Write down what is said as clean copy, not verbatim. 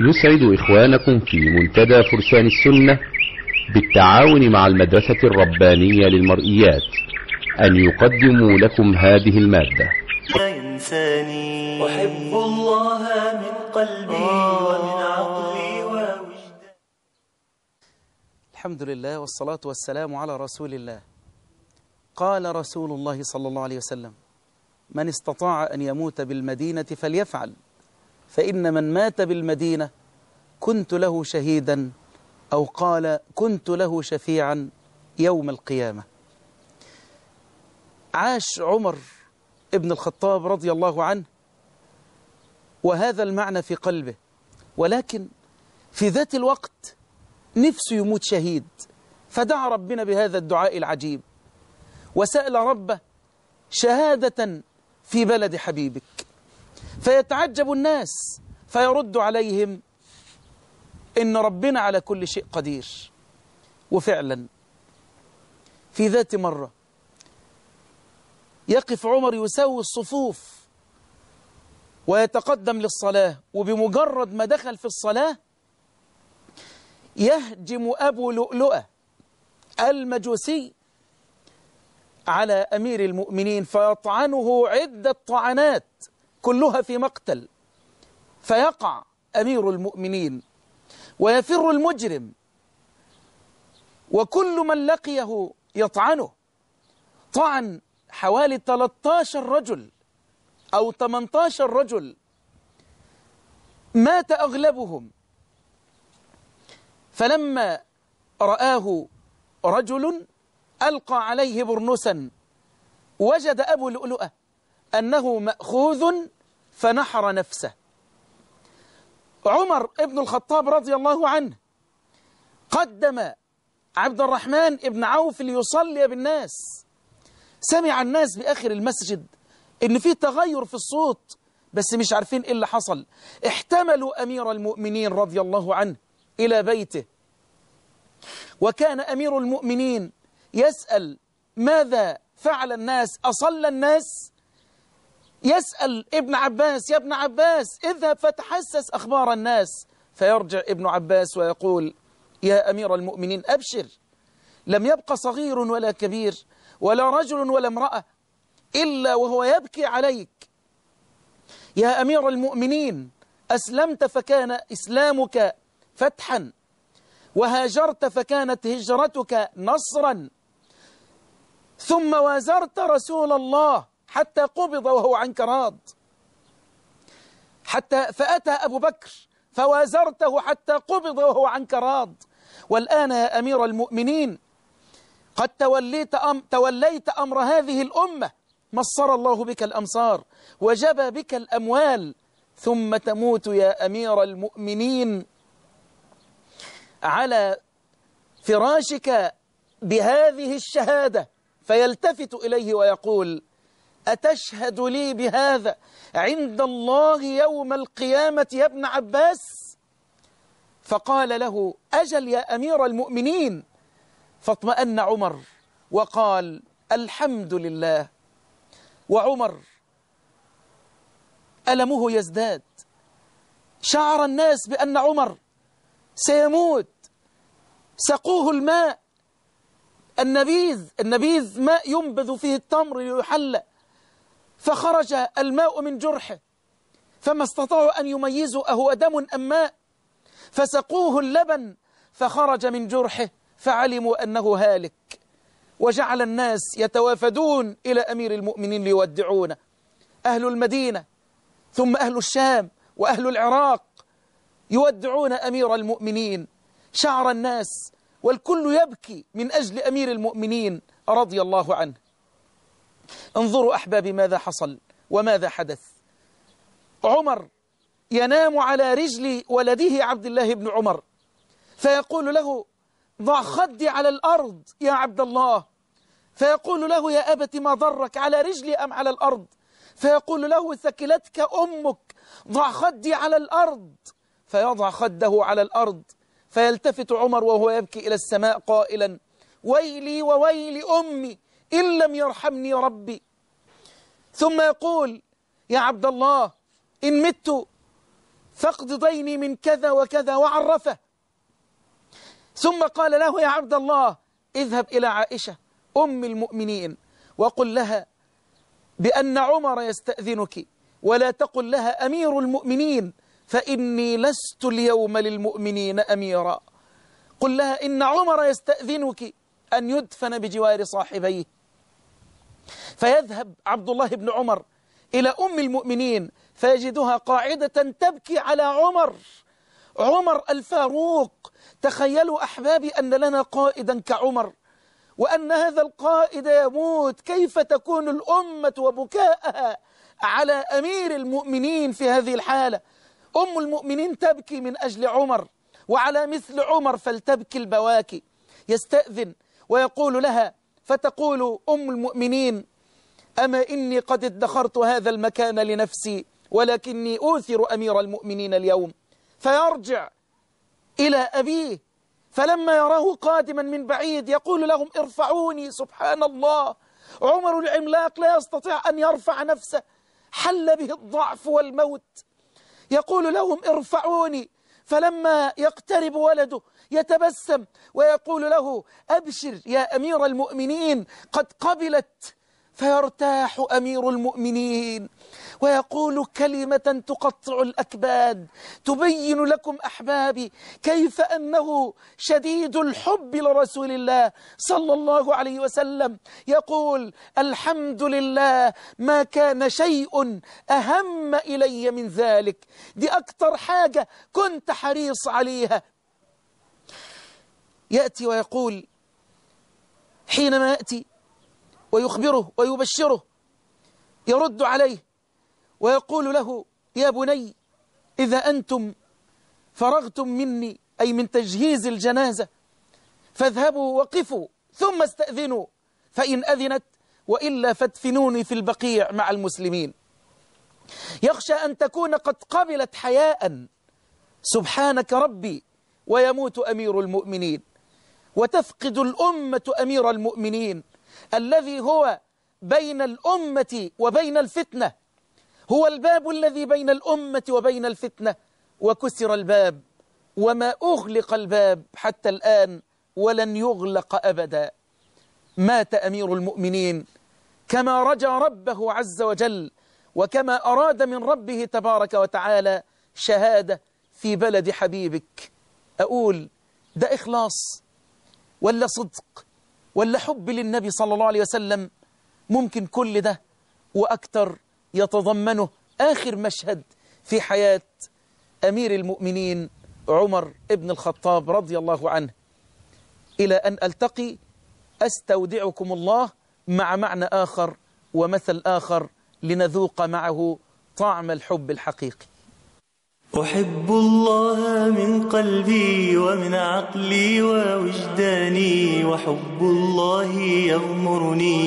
يسعد إخوانكم في منتدى فرسان السنة بالتعاون مع المدرسة الربانية للمرئيات أن يقدموا لكم هذه المادة. لا ينساني أحب الله من قلبي ومن عقلي ووجداني. الحمد لله والصلاة والسلام على رسول الله. قال رسول الله صلى الله عليه وسلم: من استطاع أن يموت بالمدينة فليفعل، فإن من مات بالمدينة كنت له شهيدا، أو قال كنت له شفيعا يوم القيامة. عاش عمر ابن الخطاب رضي الله عنه وهذا المعنى في قلبه، ولكن في ذات الوقت نفسه يموت شهيد، فدعا ربنا بهذا الدعاء العجيب وسأل ربه شهادة في بلد حبيبك. فيتعجب الناس فيرد عليهم إن ربنا على كل شيء قدير. وفعلا في ذات مرة يقف عمر يسوي الصفوف ويتقدم للصلاة، وبمجرد ما دخل في الصلاة يهجم أبو لؤلؤة المجوسي على أمير المؤمنين فيطعنه عدة طعنات كلها في مقتل، فيقع أمير المؤمنين ويفر المجرم، وكل من لقيه يطعنه. طعن حوالي 13 رجل أو 18 رجل، مات أغلبهم. فلما رآه رجل ألقى عليه برنسا وجد أبو لؤلؤة أنه مأخوذ فنحر نفسه. عمر ابن الخطاب رضي الله عنه قدم عبد الرحمن ابن عوف ليصلي بالناس. سمع الناس بآخر المسجد إن في تغير في الصوت، بس مش عارفين إيه اللي حصل. احتملوا أمير المؤمنين رضي الله عنه إلى بيته، وكان أمير المؤمنين يسأل ماذا فعل الناس، أصلى الناس؟ يسأل ابن عباس: يا ابن عباس اذهب فتحسس أخبار الناس. فيرجع ابن عباس ويقول: يا أمير المؤمنين أبشر، لم يبق صغير ولا كبير ولا رجل ولا امرأة إلا وهو يبكي عليك. يا أمير المؤمنين أسلمت فكان إسلامك فتحا، وهاجرت فكانت هجرتك نصرا، ثم وازرت رسول الله حتى قبض وهو عنك راض، فأتى أبو بكر فوازرته حتى قبض وهو عنك راض. والآن يا أمير المؤمنين قد توليت أمر هذه الأمة، مصر الله بك الأمصار وجبى بك الأموال، ثم تموت يا أمير المؤمنين على فراشك بهذه الشهادة. فيلتفت إليه ويقول: أتشهد لي بهذا عند الله يوم القيامة يا ابن عباس؟ فقال له: أجل يا أمير المؤمنين. فاطمأن عمر وقال: الحمد لله. وعمر ألمه يزداد، شعر الناس بأن عمر سيموت. سقوه الماء، النبيذ ماء ينبذ فيه التمر ليحلى، فخرج الماء من جرحه فما استطاعوا أن يميزوا أهو دم أم ماء، فسقوه اللبن فخرج من جرحه فعلموا أنه هالك. وجعل الناس يتوافدون إلى أمير المؤمنين ليودعونه، أهل المدينة ثم أهل الشام وأهل العراق يودعون أمير المؤمنين. شعر الناس والكل يبكي من أجل أمير المؤمنين رضي الله عنه. انظروا أحبابي ماذا حصل وماذا حدث. عمر ينام على رجل ولده عبد الله بن عمر، فيقول له: ضع خدي على الأرض يا عبد الله. فيقول له: يا أبت ما ضرك، على رجلي أم على الأرض؟ فيقول له: ثكلتك أمك، ضع خدي على الأرض. فيضع خده على الأرض، فيلتفت عمر وهو يبكي إلى السماء قائلا: ويلي وويل أمي إن لم يرحمني ربي. ثم يقول: يا عبد الله إن مت فاقض ديني من كذا وكذا، وعرفه. ثم قال له: يا عبد الله، اذهب إلى عائشة أم المؤمنين وقل لها بأن عمر يستأذنك، ولا تقل لها أمير المؤمنين، فإني لست اليوم للمؤمنين أميرا. قل لها إن عمر يستأذنك أن يدفن بجوار صاحبيه. فيذهب عبد الله بن عمر إلى أم المؤمنين فيجدها قاعدة تبكي على عمر الفاروق. تخيلوا أحبابي أن لنا قائدا كعمر، وأن هذا القائد يموت، كيف تكون الأمة وبكاءها على أمير المؤمنين في هذه الحالة؟ أم المؤمنين تبكي من أجل عمر، وعلى مثل عمر فلتبكي البواكي. يستأذن ويقول لها، فتقول أم المؤمنين: أما إني قد ادخرت هذا المكان لنفسي، ولكني أوثر أمير المؤمنين اليوم. فيرجع إلى أبيه، فلما يراه قادما من بعيد يقول لهم: ارفعوني. سبحان الله، عمر العملاق لا يستطيع أن يرفع نفسه، حل به الضعف والموت. يقول لهم: ارفعوني. فلما يقترب ولده يتبسم ويقول له: أبشر يا أمير المؤمنين، قد قبلت. فيرتاح أمير المؤمنين ويقول كلمة تقطع الأكباد، تبين لكم أحبابي كيف أنه شديد الحب لرسول الله صلى الله عليه وسلم. يقول: الحمد لله، ما كان شيء أهم إلي من ذلك. دي أكتر حاجة كنت حريص عليها. يأتي ويقول حينما يأتي ويخبره ويبشره، يرد عليه ويقول له: يا بني، إذا أنتم فرغتم مني، أي من تجهيز الجنازة، فاذهبوا وقفوا ثم استأذنوا، فإن أذنت، وإلا فادفنوني في البقيع مع المسلمين. يخشى أن تكون قد قبلت حياء، سبحانك ربي، ويموت أمير المؤمنين، وتفقد الأمة أمير المؤمنين الذي هو بين الأمة وبين الفتنة، هو الباب الذي بين الأمة وبين الفتنة، وكسر الباب، وما أغلق الباب حتى الآن ولن يغلق أبدا. مات أمير المؤمنين كما رجى ربه عز وجل، وكما أراد من ربه تبارك وتعالى شهادة في بلد حبيبك. أقول: ده إخلاص ولا صدق ولا حب للنبي صلى الله عليه وسلم؟ ممكن كل ده وأكثر يتضمنه آخر مشهد في حياة أمير المؤمنين عمر ابن الخطاب رضي الله عنه. إلى أن ألتقي، أستودعكم الله مع معنى آخر ومثل آخر لنذوق معه طعم الحب الحقيقي. أحب الله من قلبي ومن عقلي ووجداني، وحب الله يغمرني.